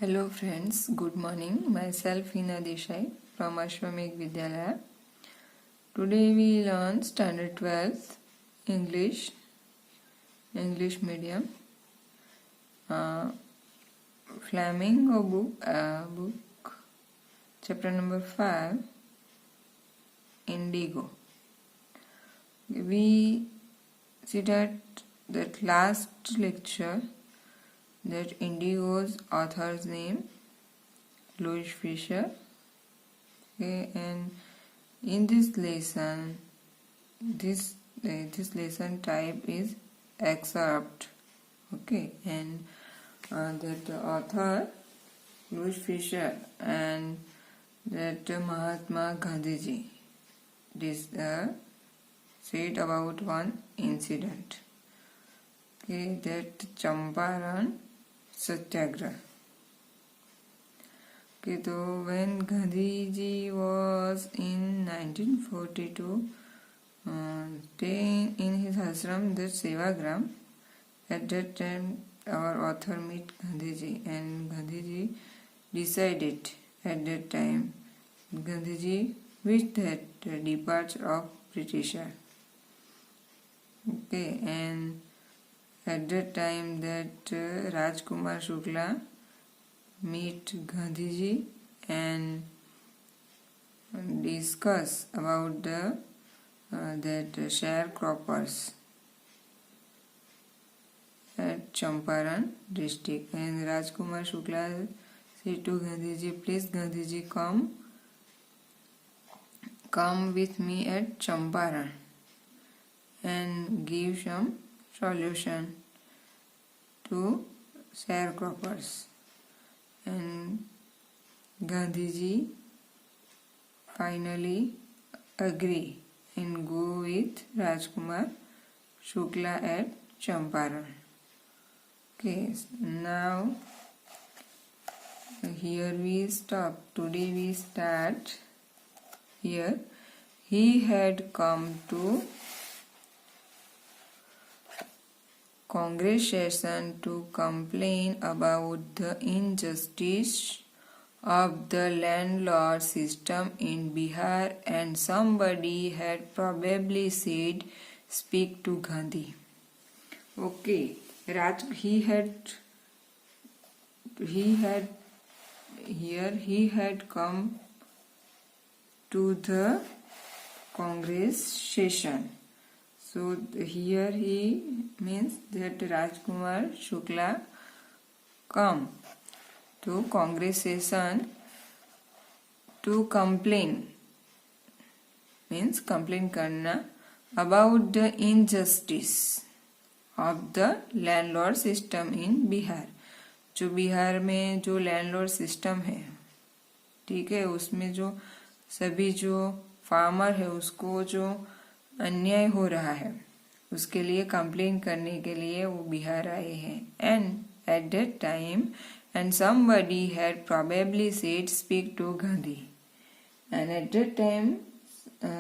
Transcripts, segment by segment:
Hello friends, good morning. Myself Hina Desai from Ashwamegh Vidyalaya. Today we learn Standard 12th English medium. Flamingo book, chapter number 5, Indigo. We see that last lecture that Indigo's author's name Louis Fisher. Okay, and in this lesson, this lesson type is excerpt. Okay, and that the author Louis Fisher and that Mahatma Gandhiji said about one incident. Okay, that Champaran Satyagraha. Okay, so when Gandhiji was in 1942 staying in his ashram, that Sevagram, at that time our author met Gandhiji, and Gandhiji decided at that time, Gandhiji wished that the departure of Britisher. Okay, and at that time that Rajkumar Shukla meet Gandhiji and discuss about the that sharecroppers at Champaran district, and Rajkumar Shukla said to Gandhiji, please Gandhiji, come with me at Champaran and give some solution to sharecroppers. And Gandhiji finally agree and go with Rajkumar Shukla at Champaran. Okay, now here we stop. Today we start here. He had come to Congress session to complain about the injustice of the landlord system in Bihar, and somebody had probably said, speak to Gandhi. Okay, he had come to the Congress session. So here he means that Rajkumar Shukla come to Congress session to complain, means complain karna about the injustice of the landlord system in Bihar. जो बिहार में जो landlord system है, ठीक है, उसमें जो सभी जो फार्मर है उसको जो अन्याय हो रहा है, उसके लिए कंप्लेन करने के लिए वो बिहार आए हैं. And at that time and somebody had probably said speak to Gandhi, and at that time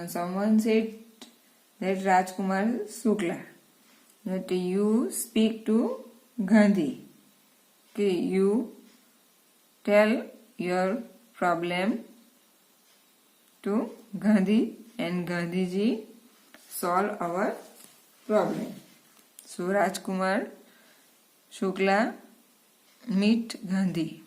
someone said that Rajkumar Shukla that you speak to Gandhi. Okay, you tell your problem to Gandhi and Gandhiji solve our problem. So Rajkumar Shukla meet Gandhi.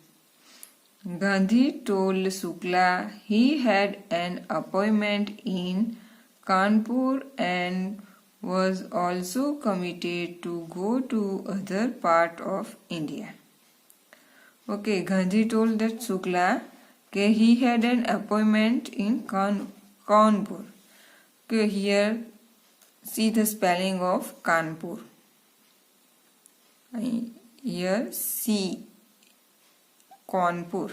Gandhi told Shukla he had an appointment in Kanpur and was also committed to go to other part of India. Okay, Gandhi told that Shukla that he had an appointment in Kanpur. Okay, here see the spelling of Kanpur. Here see Kanpur.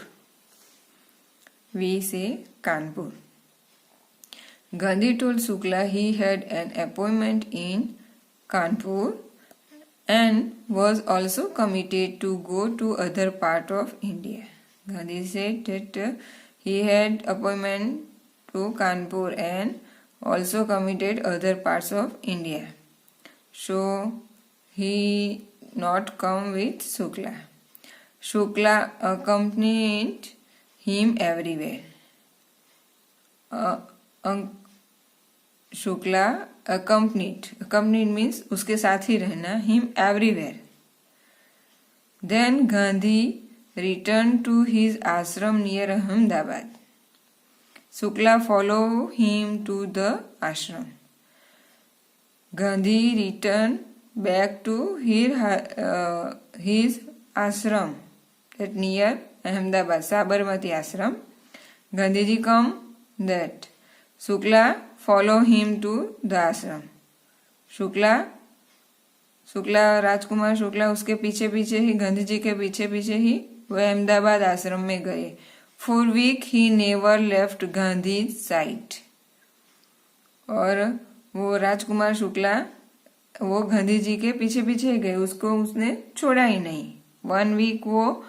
We say Kanpur. Gandhi told Shukla he had an appointment in Kanpur and was also committed to go to other part of India. Gandhi said that he had appointment to Kanpur and also committed other parts of India. So he not come with Shukla. Shukla accompanied him everywhere. Shukla accompanied means उसके साथ ही रहना, him everywhere. Then Gandhi returned to his ashram near Ahmedabad. Shukla followed him to the ashram. Gandhi returned back to his ashram at near Ahmedabad, Sabarmati ashram. Gandhiji come that. Shukla follow him to the ashram. Shukla Rajkumar Shukla उसके पीछे पीछे ही, गांधी जी के पीछे पीछे ही वो अहमदाबाद आश्रम में गए. For week he never left Gandhi side. और वो राजकुमार शुक्ला वो गांधी जी के पीछे पीछे गए, उसको उसने छोड़ा ही नहीं. 1 week वो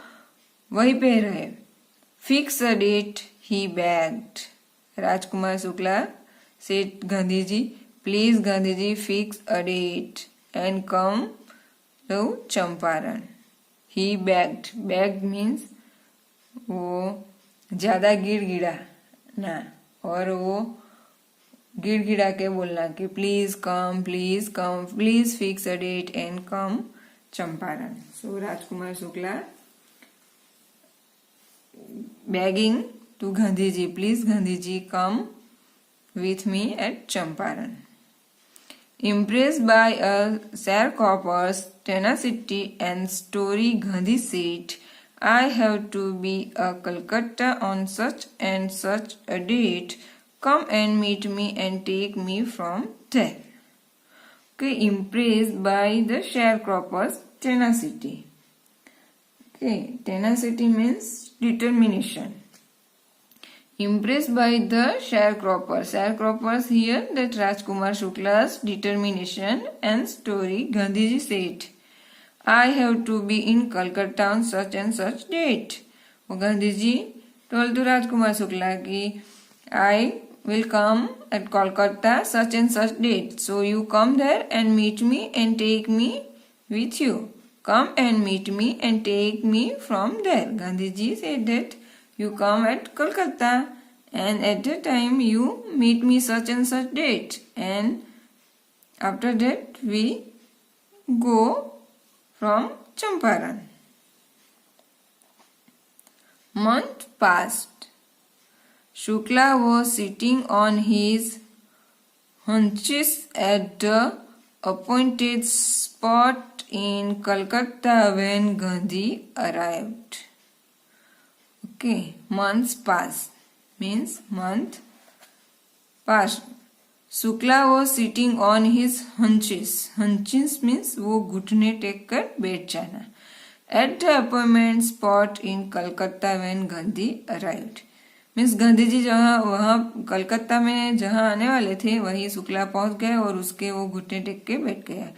वहीं पे रहे. Fix a date he begged. Rajkumar Shukla said Gandhi ji, please Gandhi ji fix a date and come to Champaran. He begged. Begged means वो ज्यादा गिड़गिड़ा ना, और वो गिड़गिड़ा के बोलना कि please come please fix a date and come Champaran. So Rajkumar Shukla begging to Gandhi ji, please Gandhi ji come with me at Champaran. Impressed by a sharecropper's tenacity and story, Gandhi said, I have to be at Calcutta on such and such a date. Come and meet me and take me from there. Okay, impressed by the sharecropper's tenacity. Okay, tenacity means determination. Impressed by the sharecroppers here, that Rajkumar Shukla's determination and story, Gandhiji said, I have to be in Calcutta on such and such date. वो Gandhiji told to Rajkumar Shukla कि I will come at Kolkata such and such date. So you come there and meet me and take me with you. Come and meet me and take me from there. Gandhiji said that you come at Kolkata and at that time you meet me such and such date, and after that we go from Champaran. Month passed. Shukla was sitting on his haunches at the appointed spot in Calcutta when Gandhi arrived. Okay, months passed means month passed. Shukla was sitting on his haunches. Haunches means वो घुटने take कर बैठ जाना. At the appointment spot in Calcutta when Gandhi arrived. Means Gandhi ji जहाँ वहाँ कलकत्ता में जहाँ आने वाले थे वहीं शुक्ला पहुंच गए और उसके वो घुटने टेक के बैठ गया.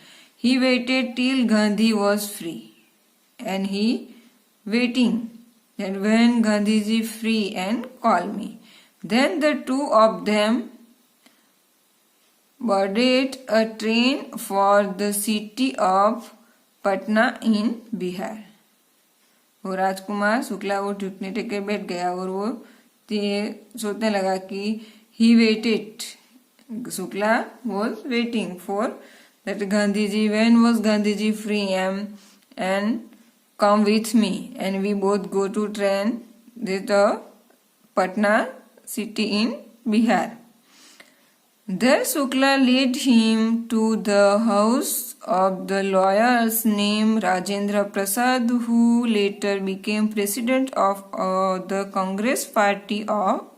He waited till Gandhi was free, and he waiting that when Gandhi ji free and call me. Then the two of them boarded a train for the city of Patna in Bihar. वो राजकुमार शुक्ला वो घुटने take के बैठ गया और वो सोचने लगा कि he waited. Shukla was waiting for that Gandhiji, when was Gandhiji free and come with me, and we both go to train the Patna city in Bihar. There Shukla led him to the house of the lawyer's named Rajendra Prasad, who later became president of the Congress Party of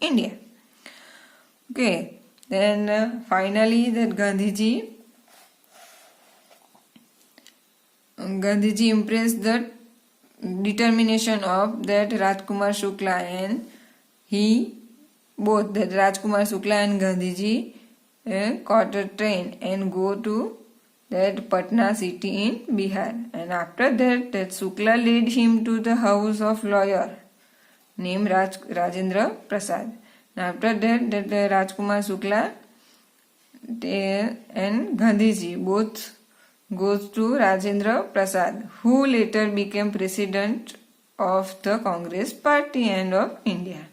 India. Okay, then finally that Gandhiji impressed the determination of that Rajkumar Shukla, and both that Rajkumar Shukla and Gandhiji caught a train and go to that Patna city in Bihar. And after that Shukla led him to the house of lawyer named Rajendra Prasad. And after that Rajkumar Shukla and Gandhiji both goes to Rajendra Prasad, who later became president of the Congress Party and of India.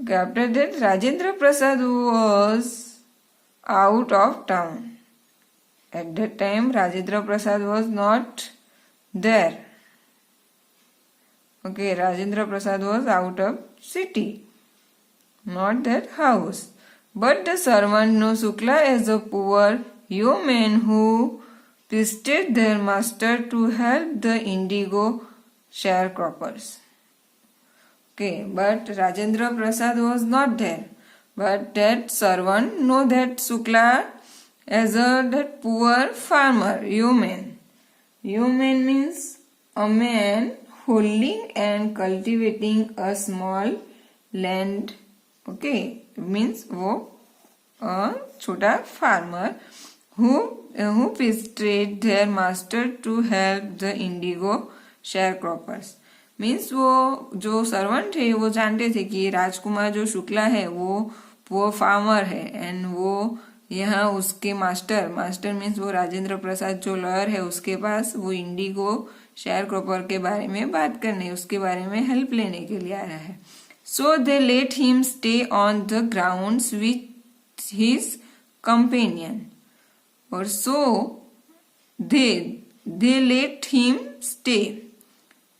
Okay, after that, Rajendra Prasad was out of town. At that time, Rajendra Prasad was not there. Okay, Rajendra Prasad was out of city, not that house. But the servant knew Shukla as a poor yeoman who visited their master to help the indigo sharecroppers. Okay, but Rajendra Prasad was not there. But that servant knew that Shukla as a that poor farmer, yeoman. Yeoman means a man holding and cultivating a small land. Okay, it means वो छोटा farmer who visited their master to help the indigo sharecroppers. Means वो जो servant है वो जानते थे कि राजकुमार जो शुक्ला है वो फार्मर है एंड वो यहाँ उसके मास्टर मीन्स वो राजेंद्र प्रसाद जो लॉयर है उसके पास वो इंडिगो शेयर क्रॉपर के बारे में बात करने उसके बारे में हेल्प लेने के लिए आया है. So they let him stay on the grounds with his companion और so they let him stay.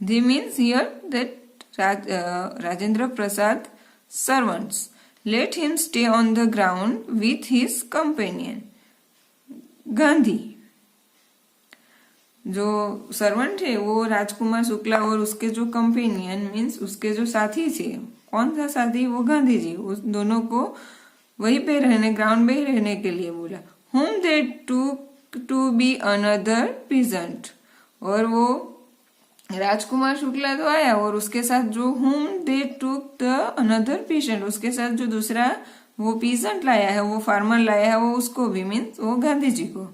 They means here that Rajendra Prasad servants let him stay on the ground with his companion Gandhi. जो servant है वो राजकुमार शुक्ला और उसके जो companion means उसके जो साथी थे. कौन सा साथी? वो गांधी जी. उस दोनों को वहीं पे रहने ग्राउंड में ही रहने के लिए बोला. whom they took to be another peasant. और वो राजकुमार शुक्ला तो आया और उसके साथ जो whom they took the another peasant उसके साथ जो दूसरा वो पीजेंट लाया है वो फार्मर लाया है वो उसको भी मीन्स वो गांधी जी को.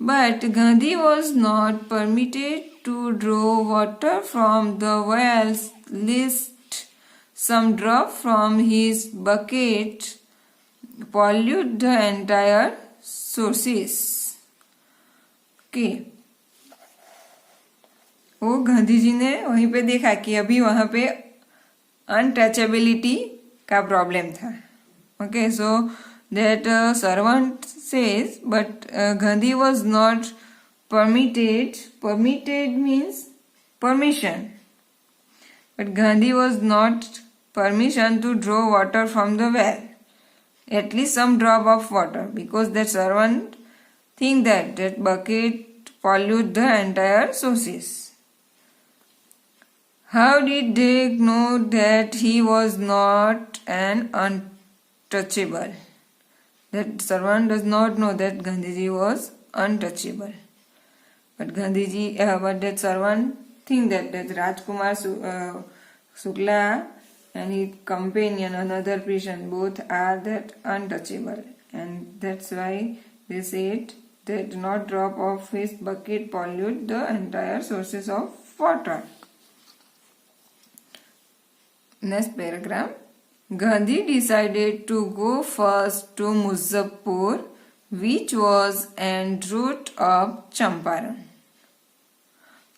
But Gandhi was not permitted to draw water from the wells lest some drop from his bucket pollute the entire sources. Okay, वो गांधी जी ने वहीं पे देखा कि अभी वहां पे अनटचेबिलिटी का प्रॉब्लम था. Okay, so that servant says but Gandhi was not permitted means permission, but Gandhi was not permission to draw water from the well, at least some drop of water, because that servant think that bucket pollute the entire sources. How did they know that he was not an untouchable? That servant does not know that Gandhiji was untouchable. But that servant think that Rajkumar Shukla and his companion, another person, both are that untouchable. And that's why they said that not drop of his bucket pollute the entire sources of water. Next paragraph. Gandhi decided to go first to Muzaffarpur, which was en route of Champaran.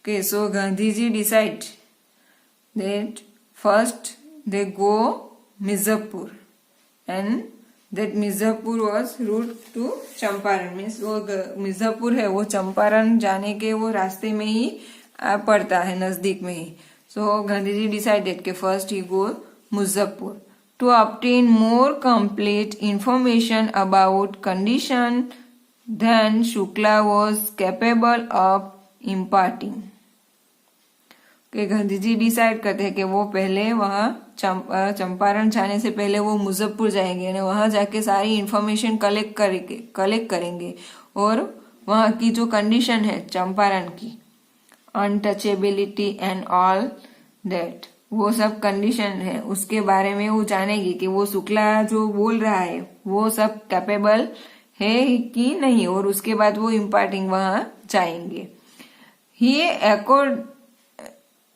Okay, so Gandhiji decided that first they go Muzaffarpur, and that Muzaffarpur was route to Champaran. Means वो मिर्जापुर है वो चंपारण जाने के वो रास्ते में ही पड़ता है नजदीक में ही. So Gandhiji decided that first he go Muzaffarpur to obtain more complete information about condition than Shukla was capable of imparting. Okay, Gandhiji decide करते हैं कि वो पहले वहाँ चंपारण जाने से पहले वो मुजफ्फरपुर जाएंगे और वहाँ जाके सारी इंफॉर्मेशन कलेक्ट करेंगे और वहाँ की जो कंडीशन है चंपारण की अनटचेबिलिटी एंड ऑल दैट वो सब कंडीशन है उसके बारे में वो जानेगी कि वो शुक्ला जो बोल रहा है वो सब कैपेबल है कि नहीं और उसके बाद वो इम्पार्टिंग वहां जाएंगे.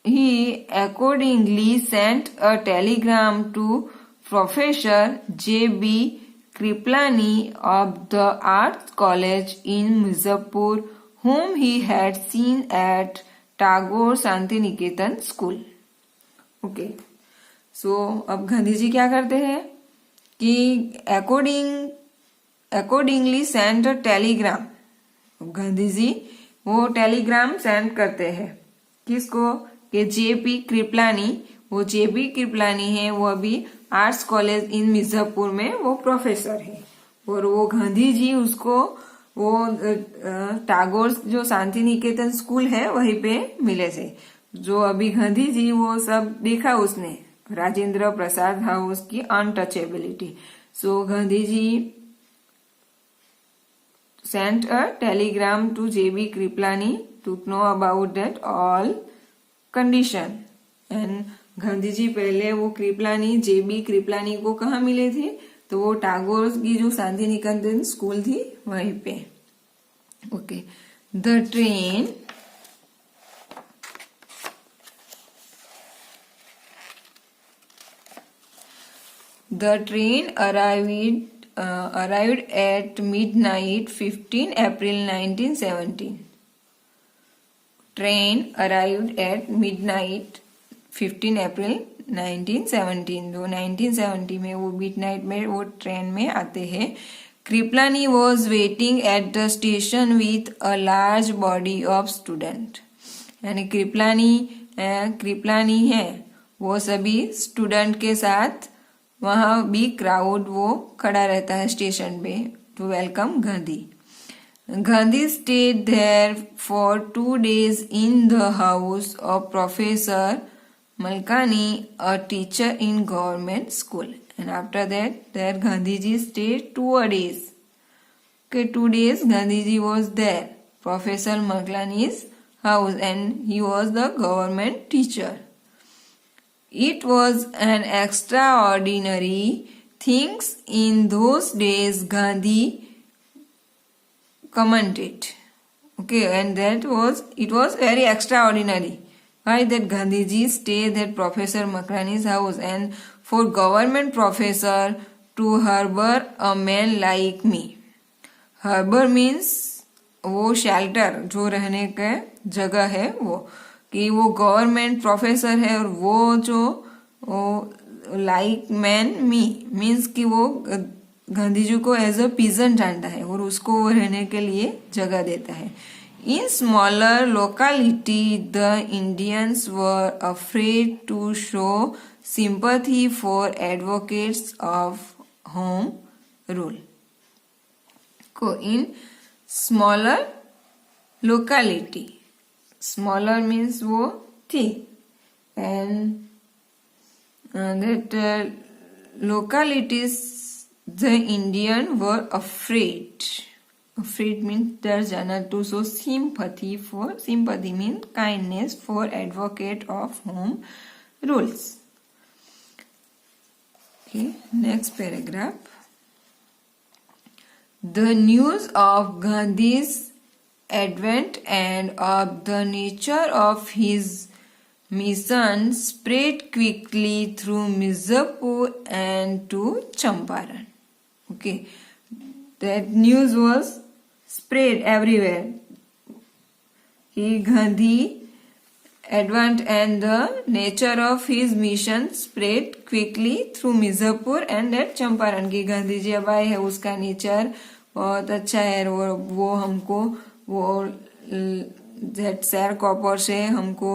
He accordingly sent a telegram to Professor J.B. Kriplani of the Arts College in Muzaffarpur, whom he had seen at Tagore Shantiniketan School. Okay. So अब गांधी जी क्या करते हैं कि accordingly sent a telegram. Gandhi ji वो टेलीग्राम सेंड करते हैं किसको कि जेपी कृपलानी. वो जेपी कृपलानी है, वो अभी आर्ट्स कॉलेज इन मिर्जापुर में वो प्रोफेसर है. और वो गांधी जी उसको वो टैगोर जो शांति निकेतन स्कूल है वहीं पे मिले थे. जो अभी गांधी जी वो सब देखा उसने राजेंद्र प्रसाद हाउस की untouchability. So Gandhi ji sent a telegram to J.B. Kriplani to know about that all condition. And Gandhi ji पहले वो कृपलानी जेबी कृपलानी को कहाँ मिले थे तो वो टैगोर की जो शांति निकेतन स्कूल थी वहीं पे. Okay. The train arrived at midnight 15 April 1917. Train arrived at midnight 15 April 1917. तो 1970 में वो midnight में वो ट्रेन में आते हैं. Kripalani was waiting at the station with a large body of student. यानी कृपलानी है वो सभी स्टूडेंट के साथ वहां भी क्राउड वो खड़ा रहता है स्टेशन पे to welcome Gandhi. Gandhi stayed there for 2 days in the house of professor Malkani, a teacher in government school. And after that there Gandhi ji stayed 2 days. Okay, 2 days Gandhi ji was there professor Malkani's house and he was the government teacher. It was an extraordinary things in those days, Gandhi commented. Okay, and it was very extraordinary. Why that Gandhiji stayed at Professor Makrani's house and for government professor to harbor a man like me. Harbor means वो shelter जो रहने का जगह है वो कि वो government professor है और वो जो लाइक मैन मी मीन्स कि वो गांधी जी को एज अ पीजन जानता है और उसको वो रहने के लिए जगह देता है. In smaller locality the Indians were afraid to show sympathy for advocates of home rule. को in smaller locality, smaller means वो थी and that localities the Indian were afraid. Afraid means डर जाना. To show sympathy means kindness for advocate of home rules. Okay, next paragraph. The news of Gandhi's advent and of the nature of his mission spread quickly through Mirzapur and to Champaran. Okay, that news was spread everywhere. Gandhi advent and the nature of his mission spread quickly through Mirzapur and at Champaran. कि गांधी जी अब आए है, उसका nature बहुत अच्छा है और वो हमको वो शेयर कॉपर से हमको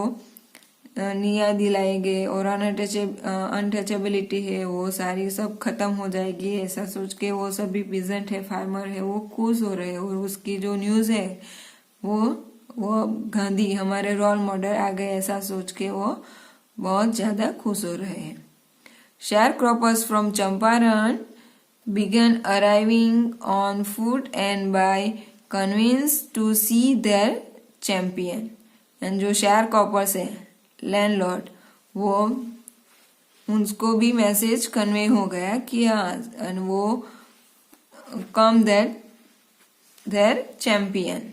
न्याय दिलाएंगे और अनटचेबिलिटी है वो सारी सब खत्म हो जाएगी. ऐसा सोच के वो सभी पीजेंट है, फार्मर है, वो खुश हो रहे हैं और उसकी जो न्यूज है वो गांधी हमारे रोल मॉडल आ गए ऐसा सोच के वो बहुत ज्यादा खुश हो रहे हैं. Sharecroppers from Champaran began arriving on foot and by convinced to see their champion. And जो sharecroppers है लैंडलॉर्ड वो उनको भी मैसेज कन्वे हो गया कि and वो come that their champion.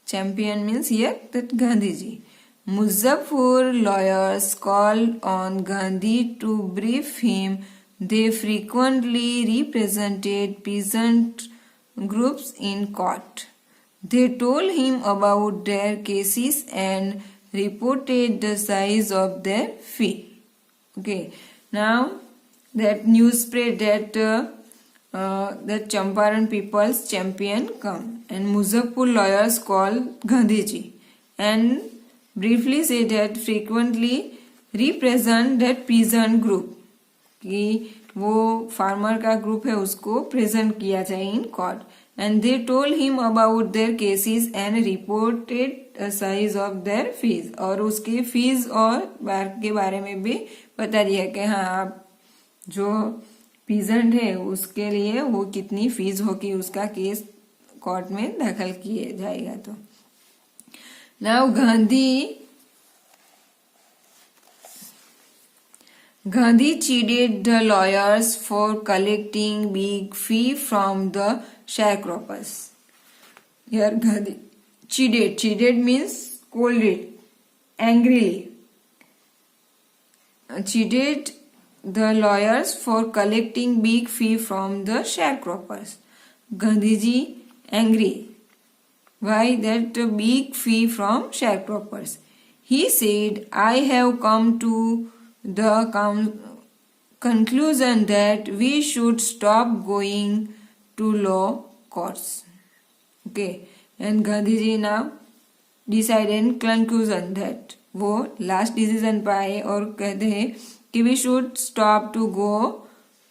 Champion means here that Gandhiji. Muzaffar lawyers called on Gandhi to brief him. They frequently represented peasant groups in court. They told him about their cases and reported the size of their fee. Okay, now that news spread that the Champaran people's champion come, and Muzaffarpur lawyers called Gandhiji and briefly say that frequently represent that peasant group, कि वो farmer का group है उसको present किया जाए in court. And they told him about their cases and reported size of their fees, और उसकी fees और के बारे में भी बता दिया कि हाँ आप जो पीजेंट है उसके लिए वो कितनी फीस होगी, उसका केस कोर्ट में दाखिल किया जाएगा. तो now Gandhi chided the lawyers for collecting big fee from the sharecroppers. Here Gandhi chided. Chided means scolded, angrily. Chided the lawyers for collecting big fee from the sharecroppers. Gandhiji angry. Why that big fee from sharecroppers? He said, I have come to the conclusion that we should stop going to law courts. Okay, and Gandhiji now decided conclusion that वो last decision पाए और कहते हैं कि we should stop to go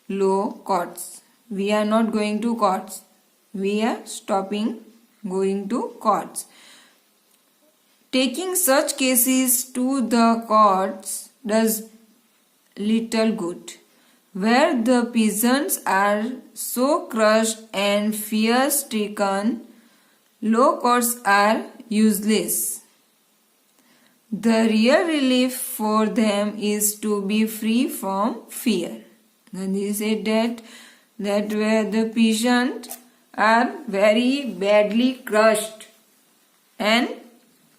law courts. We are not going to courts. We are stopping going to courts. Taking such cases to the courts does little good. Where the peasants are so crushed and fear-stricken, law courts are useless. The real relief for them is to be free from fear. Gandhi said that where the peasants are very badly crushed and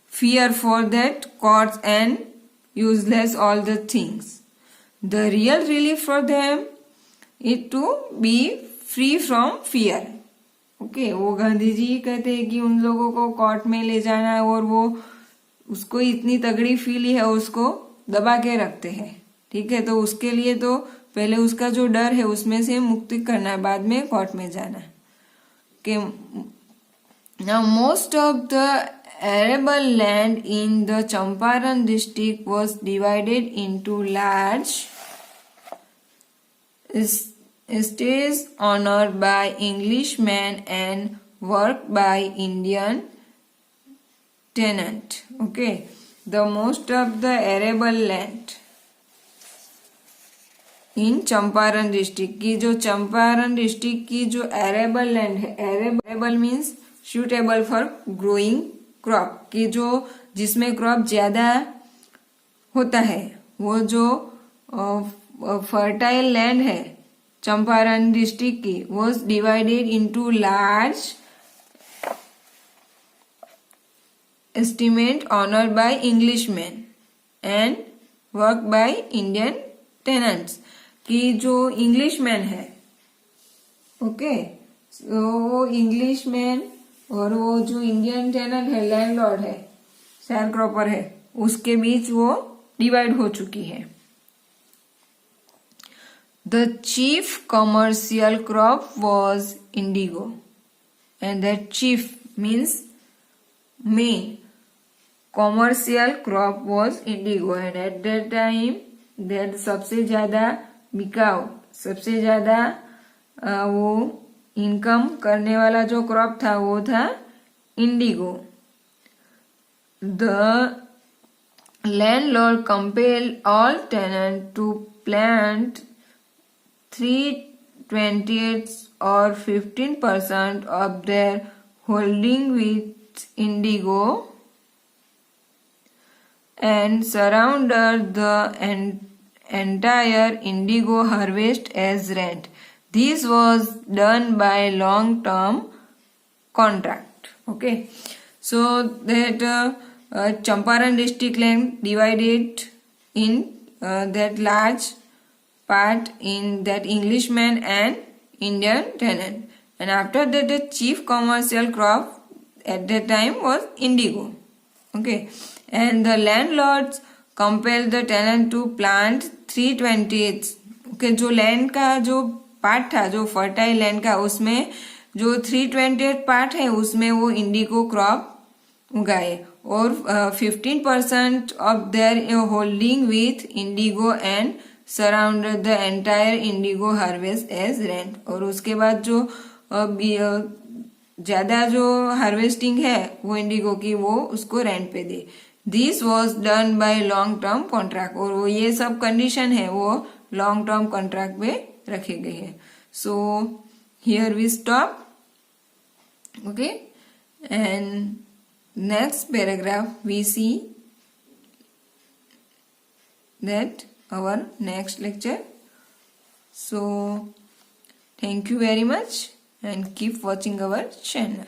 fear for that courts and useless all the things. The real relief for them is to be free from fear. Okay, वो गांधी जी कहते हैं कि उन लोगों को court में ले जाना है और वो उसको इतनी तगड़ी फील है उसको दबा के रखते हैं. ठीक है, तो उसके लिए तो पहले उसका जो डर है उसमें से मुक्ति करना है, बाद में कोर्ट में जाना. Okay, now most of the arable land in the Champaran district was divided into large estates owned by Englishmen and worked by Indian tenant. Okay, the most of the arable land in Champaran district की, जो Champaran district की जो arable land है, arable means suitable for growing crop, की जो जिसमें crop ज्यादा होता है, वो जो फर्टाइल लैंड है चंपारण डिस्ट्रिक्ट की, was divided into large estimate honored by Englishmen and worked by Indian tenants. कि जो इंग्लिशमैन है, ओके, वो इंग्लिशमैन और वो जो इंडियन टेनेंट है, लैंडलॉर्ड है, शेयरक्रॉपर है, उसके बीच वो डिवाइड हो चुकी है. The chief commercial crop was indigo, and that chief means main commercial crop was indigo, and at that time that सबसे ज्यादा बिकाऊ, सबसे ज्यादा वो इनकम करने वाला जो क्रॉप था वो था Indigo. The landlord compelled all tenants to plant 3/20 or 15% of their holding with indigo and surrounded the entire indigo harvest as rent. This was done by long-term contract. Okay, so that Champaran district land divided in that large part in that Englishman and Indian tenant, and after that the chief commercial crop at that time was indigo. Okay, and the landlords compelled the tenant to plant 320 okay, जो land का जो part था, जो fertile land का, उसमें जो 328 part है उसमें वो इंडिगो क्रॉप उगाए और 15% of their holding with indigo and surrounded the entire indigo harvest as rent. और उसके बाद जो ज्यादा जो हार्वेस्टिंग है वो इंडिगो की, वो उसको रेंट पे दे. This was done by long term contract. और वो ये सब कंडीशन है वो लॉन्ग टर्म कॉन्ट्रैक्ट पे रखे गए हैं. So here we stop. Okay, and next paragraph we see that our next lecture. So thank you very much and keep watching our channel.